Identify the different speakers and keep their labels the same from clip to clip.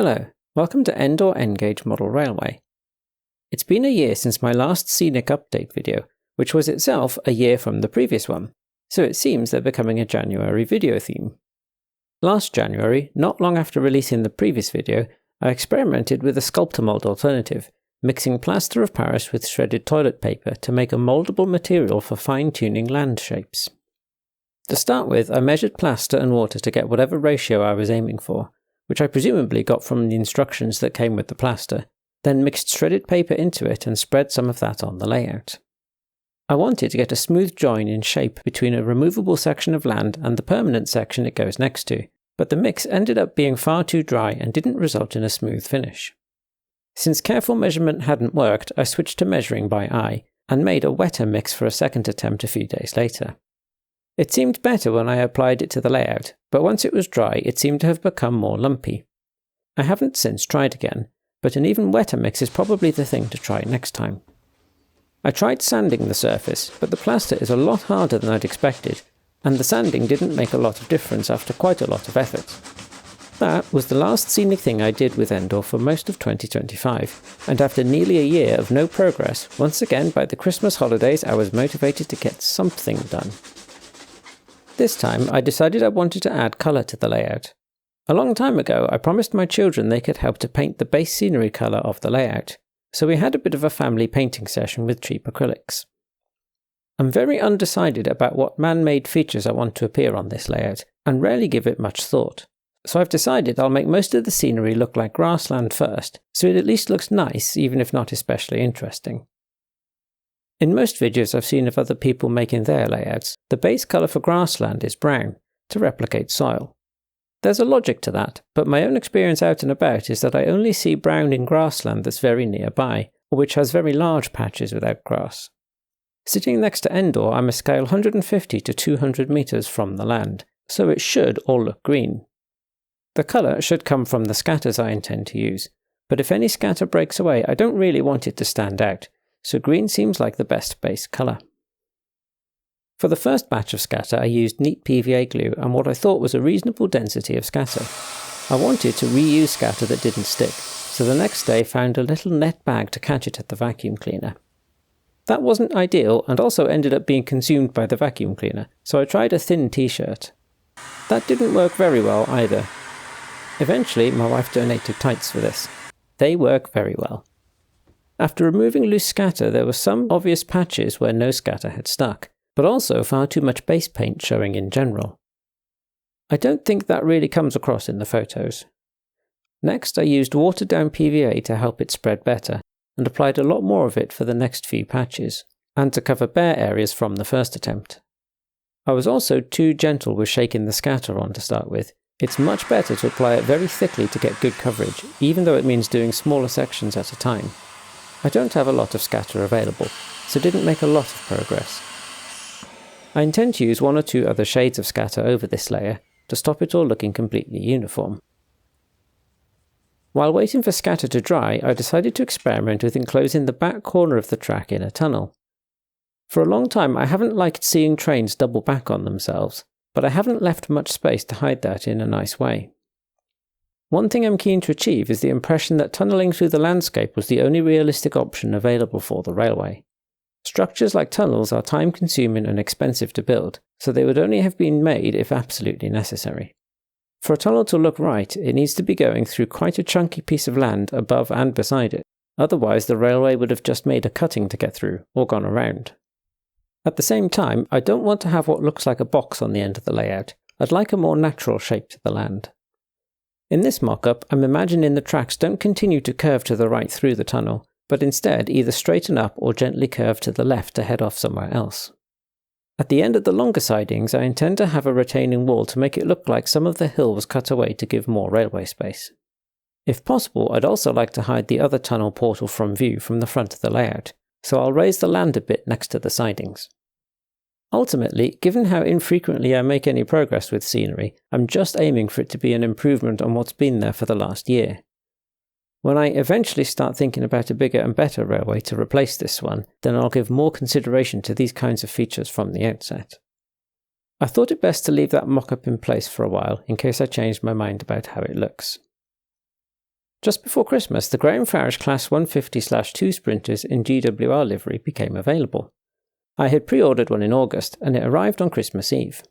Speaker 1: Hello, welcome to Endoor N-Gauge Model Railway. It's been a year since my last scenic update video, which was itself a year from the previous one, so it seems they're becoming a January video theme. Last January, not long after releasing the previous video, I experimented with a sculptor mold alternative, mixing plaster of Paris with shredded toilet paper to make a moldable material for fine-tuning land shapes. To start with, I measured plaster and water to get whatever ratio I was aiming for, which I presumably got from the instructions that came with the plaster, then mixed shredded paper into it and spread some of that on the layout. I wanted to get a smooth join in shape between a removable section of land and the permanent section it goes next to, but the mix ended up being far too dry and didn't result in a smooth finish. Since careful measurement hadn't worked, I switched to measuring by eye, and made a wetter mix for a second attempt a few days later. It seemed better when I applied it to the layout, but once it was dry it seemed to have become more lumpy. I haven't since tried again, but an even wetter mix is probably the thing to try next time. I tried sanding the surface, but the plaster is a lot harder than I'd expected, and the sanding didn't make a lot of difference after quite a lot of effort. That was the last scenic thing I did with Endoor for most of 2025, and after nearly a year of no progress, once again by the Christmas holidays I was motivated to get something done. This time I decided I wanted to add colour to the layout. A long time ago I promised my children they could help to paint the base scenery colour of the layout, so we had a bit of a family painting session with cheap acrylics. I'm very undecided about what man-made features I want to appear on this layout, and rarely give it much thought. So I've decided I'll make most of the scenery look like grassland first, so it at least looks nice even if not especially interesting. In most videos I've seen of other people making their layouts, the base colour for grassland is brown, to replicate soil. There's a logic to that, but my own experience out and about is that I only see brown in grassland that's very nearby, or which has very large patches without grass. Sitting next to Endoor, I'm a scale 150 to 200 metres from the land, so it should all look green. The colour should come from the scatters I intend to use, but if any scatter breaks away I don't really want it to stand out, so green seems like the best base colour. For the first batch of scatter I used neat PVA glue and what I thought was a reasonable density of scatter. I wanted to reuse scatter that didn't stick, so the next day found a little net bag to catch it at the vacuum cleaner. That wasn't ideal and also ended up being consumed by the vacuum cleaner, so I tried a thin t-shirt. That didn't work very well either. Eventually my wife donated tights for this. They work very well. After removing loose scatter there were some obvious patches where no scatter had stuck, but also far too much base paint showing in general. I don't think that really comes across in the photos. Next I used watered down PVA to help it spread better, and applied a lot more of it for the next few patches, and to cover bare areas from the first attempt. I was also too gentle with shaking the scatter on to start with. It's much better to apply it very thickly to get good coverage, even though it means doing smaller sections at a time. I don't have a lot of scatter available, so didn't make a lot of progress. I intend to use one or two other shades of scatter over this layer to stop it all looking completely uniform. While waiting for scatter to dry, I decided to experiment with enclosing the back corner of the track in a tunnel. For a long time I haven't liked seeing trains double back on themselves, but I haven't left much space to hide that in a nice way. One thing I'm keen to achieve is the impression that tunnelling through the landscape was the only realistic option available for the railway. Structures like tunnels are time-consuming and expensive to build, so they would only have been made if absolutely necessary. For a tunnel to look right, it needs to be going through quite a chunky piece of land above and beside it, otherwise the railway would have just made a cutting to get through, or gone around. At the same time, I don't want to have what looks like a box on the end of the layout. I'd like a more natural shape to the land. In this mock-up, I'm imagining the tracks don't continue to curve to the right through the tunnel, but instead either straighten up or gently curve to the left to head off somewhere else. At the end of the longer sidings, I intend to have a retaining wall to make it look like some of the hill was cut away to give more railway space. If possible, I'd also like to hide the other tunnel portal from view from the front of the layout, so I'll raise the land a bit next to the sidings. Ultimately, given how infrequently I make any progress with scenery, I'm just aiming for it to be an improvement on what's been there for the last year. When I eventually start thinking about a bigger and better railway to replace this one, then I'll give more consideration to these kinds of features from the outset. I thought it best to leave that mock-up in place for a while in case I changed my mind about how it looks. Just before Christmas, the Graham Farish Class 150/2 sprinters in GWR livery became available. I had pre-ordered one in August, and it arrived on Christmas Eve.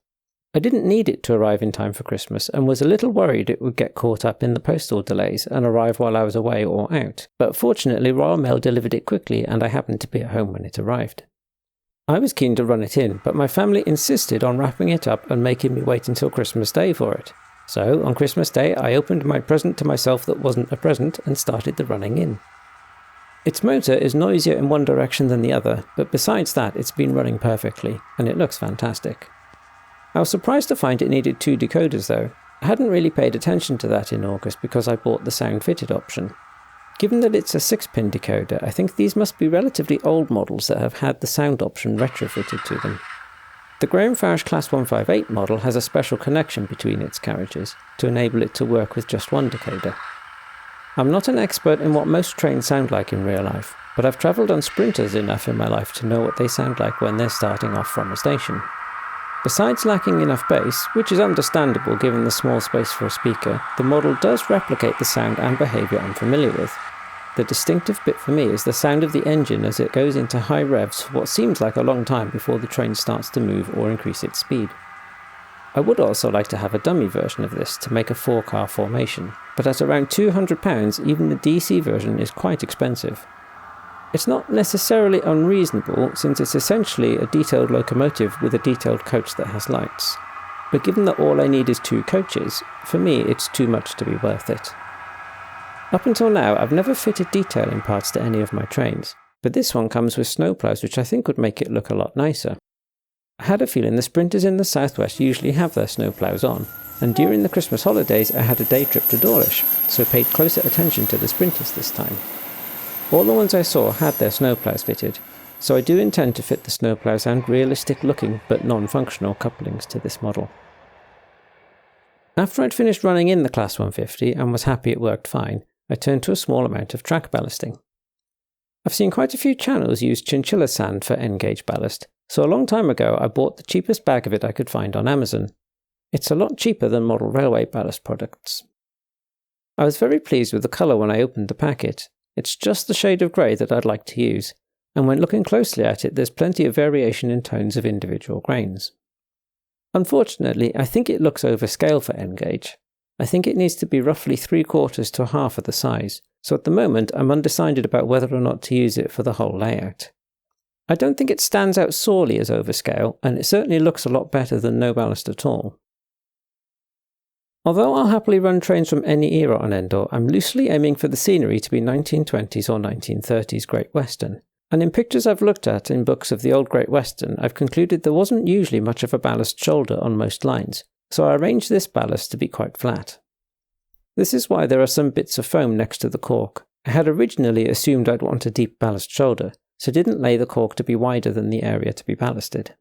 Speaker 1: I didn't need it to arrive in time for Christmas, and was a little worried it would get caught up in the postal delays and arrive while I was away or out, but fortunately Royal Mail delivered it quickly and I happened to be at home when it arrived. I was keen to run it in, but my family insisted on wrapping it up and making me wait until Christmas Day for it. So, on Christmas Day, I opened my present to myself that wasn't a present and started the running in. Its motor is noisier in one direction than the other, but besides that it's been running perfectly, and it looks fantastic. I was surprised to find it needed 2 decoders though. I hadn't really paid attention to that in August because I bought the sound fitted option. Given that it's a 6-pin decoder, I think these must be relatively old models that have had the sound option retrofitted to them. The Graham Farish Class 158 model has a special connection between its carriages to enable it to work with just one decoder. I'm not an expert in what most trains sound like in real life, but I've travelled on sprinters enough in my life to know what they sound like when they're starting off from a station. Besides lacking enough bass, which is understandable given the small space for a speaker, the model does replicate the sound and behaviour I'm familiar with. The distinctive bit for me is the sound of the engine as it goes into high revs for what seems like a long time before the train starts to move or increase its speed. I would also like to have a dummy version of this to make a 4-car formation, but at around £200 even the DC version is quite expensive. It's not necessarily unreasonable since it's essentially a detailed locomotive with a detailed coach that has lights, but given that all I need is 2 coaches, for me it's too much to be worth it. Up until now I've never fitted detailing parts to any of my trains, but this one comes with snowplows which I think would make it look a lot nicer. I had a feeling the sprinters in the southwest usually have their snowplows on, and during the Christmas holidays I had a day trip to Dawlish, so paid closer attention to the sprinters this time. All the ones I saw had their snowplows fitted, so I do intend to fit the snowplows and realistic looking but non-functional couplings to this model. After I'd finished running in the Class 150 and was happy it worked fine, I turned to a small amount of track ballasting. I've seen quite a few channels use chinchilla sand for N-gauge ballast, so a long time ago I bought the cheapest bag of it I could find on Amazon. It's a lot cheaper than model railway ballast products. I was very pleased with the colour when I opened the packet. It's just the shade of grey that I'd like to use, and when looking closely at it there's plenty of variation in tones of individual grains. Unfortunately, I think it looks overscale for N-gauge. I think it needs to be roughly 3/4 to half of the size, so at the moment I'm undecided about whether or not to use it for the whole layout. I don't think it stands out sorely as overscale, and it certainly looks a lot better than no ballast at all. Although I'll happily run trains from any era on Endoor, I'm loosely aiming for the scenery to be 1920s or 1930s Great Western, and in pictures I've looked at in books of the old Great Western I've concluded there wasn't usually much of a ballast shoulder on most lines, so I arranged this ballast to be quite flat. This is why there are some bits of foam next to the cork. I had originally assumed I'd want a deep ballast shoulder, so didn't lay the cork to be wider than the area to be ballasted.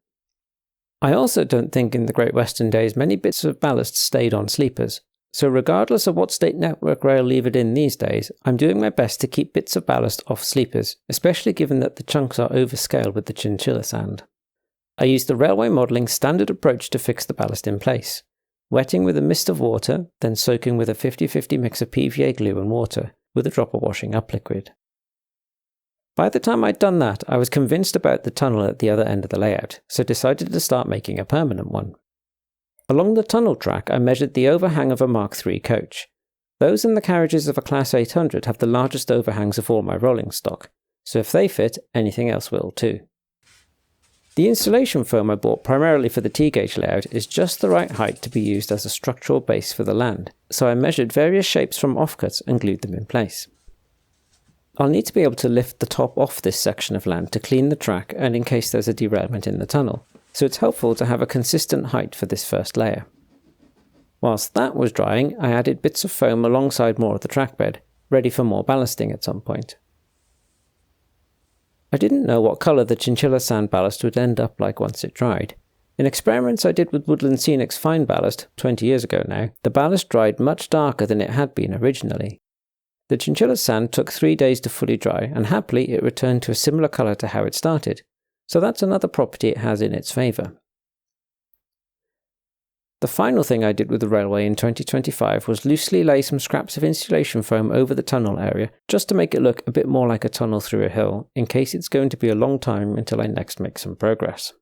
Speaker 1: I also don't think in the Great Western days many bits of ballast stayed on sleepers, so regardless of what state Network Rail leave it in these days, I'm doing my best to keep bits of ballast off sleepers, especially given that the chunks are overscaled with the chinchilla sand. I used the railway modelling standard approach to fix the ballast in place, wetting with a mist of water, then soaking with a 50-50 mix of PVA glue and water, with a drop of washing up liquid. By the time I'd done that, I was convinced about the tunnel at the other end of the layout, so decided to start making a permanent one. Along the tunnel track I measured the overhang of a Mark III coach. Those in the carriages of a Class 800 have the largest overhangs of all my rolling stock, so if they fit, anything else will too. The insulation foam I bought primarily for the T-gauge layout is just the right height to be used as a structural base for the land, so I measured various shapes from offcuts and glued them in place. I'll need to be able to lift the top off this section of land to clean the track and in case there's a derailment in the tunnel, so it's helpful to have a consistent height for this first layer. Whilst that was drying, I added bits of foam alongside more of the track bed, ready for more ballasting at some point. I didn't know what colour the chinchilla sand ballast would end up like once it dried. In experiments I did with Woodland Scenic's fine ballast, 20 years ago now, the ballast dried much darker than it had been originally. The chinchilla sand took 3 days to fully dry, and happily it returned to a similar colour to how it started, so that's another property it has in its favour. The final thing I did with the railway in 2025 was loosely lay some scraps of insulation foam over the tunnel area, just to make it look a bit more like a tunnel through a hill, in case it's going to be a long time until I next make some progress.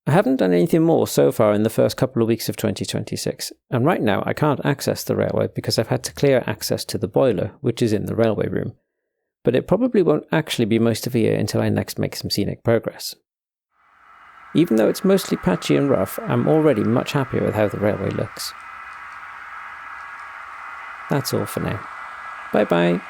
Speaker 1: I haven't done anything more so far in the first couple of weeks of 2026, and right now I can't access the railway because I've had to clear access to the boiler, which is in the railway room. But it probably won't actually be most of a year until I next make some scenic progress. Even though it's mostly patchy and rough, I'm already much happier with how the railway looks. That's all for now. Bye bye!